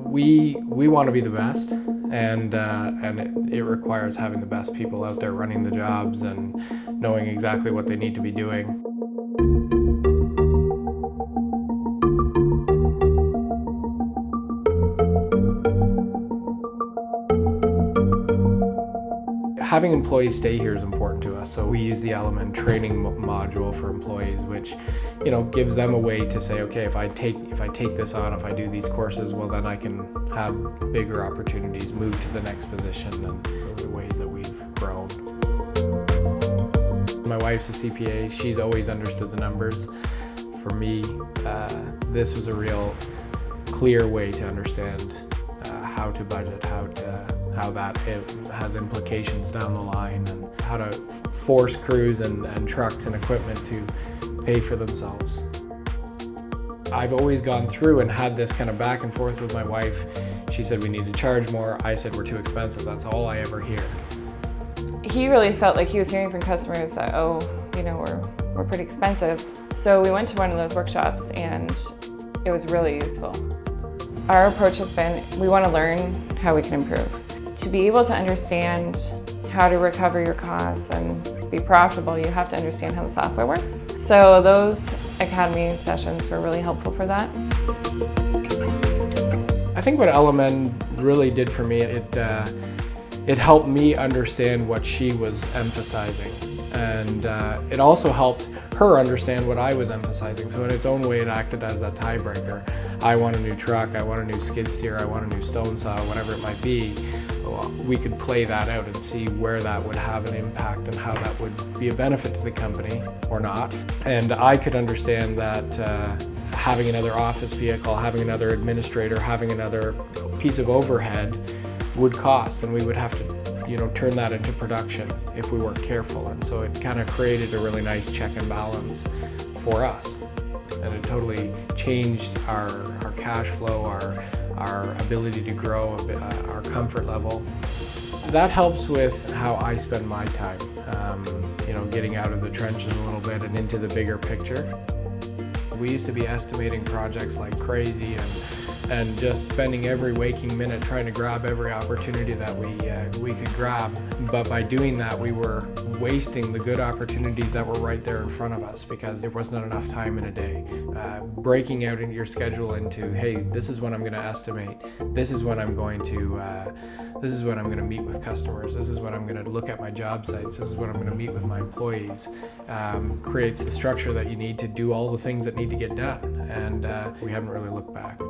We want to be the best, and it requires having the best people out there running the jobs and knowing exactly what they need to be doing. Having employees stay here is important to us, so we use the Element training module for employees, which, gives them a way to say, okay, if I take this on, if I do these courses, well, then I can have bigger opportunities, move to the next position, and those are ways that we've grown. My wife's a CPA. She's always understood the numbers. For me, this was a real clear way to understand how to budget, how that it has implications down the line, and how to force crews and trucks and equipment to pay for themselves. I've always gone through and had this kind of back and forth with my wife. She said we need to charge more. I said we're too expensive. That's all I ever hear. He really felt like he was hearing from customers that, we're pretty expensive. So we went to one of those workshops and it was really useful. Our approach has been, we want to learn how we can improve. To be able to understand how to recover your costs and be profitable, you have to understand how the software works. So those Academy sessions were really helpful for that. I think what Element really did for me, it helped me understand what she was emphasizing, and it also helped her understand what I was emphasizing. So in its own way, it acted as that tiebreaker. I want a new truck, I want a new skid steer, I want a new stone saw, whatever it might be. Well, we could play that out and see where that would have an impact and how that would be a benefit to the company or not. And I could understand that having another office vehicle, having another administrator, having another piece of overhead would cost, and we would have to turn that into production if we weren't careful. And so it kind of created a really nice check and balance for us. And it totally changed our cash flow, our ability to grow, our comfort level. That helps with how I spend my time, getting out of the trenches a little bit and into the bigger picture. We used to be estimating projects like crazy and just spending every waking minute trying to grab every opportunity that we could grab. But by doing that, we were wasting the good opportunities that were right there in front of us because there was not enough time in a day. Breaking out in your schedule into, hey, this is when I'm going to estimate. This is when I'm going to meet with customers. This is when I'm going to look at my job sites. This is when I'm going to meet with my employees. Creates the structure that you need to do all the things that need to get done. And we haven't really looked back.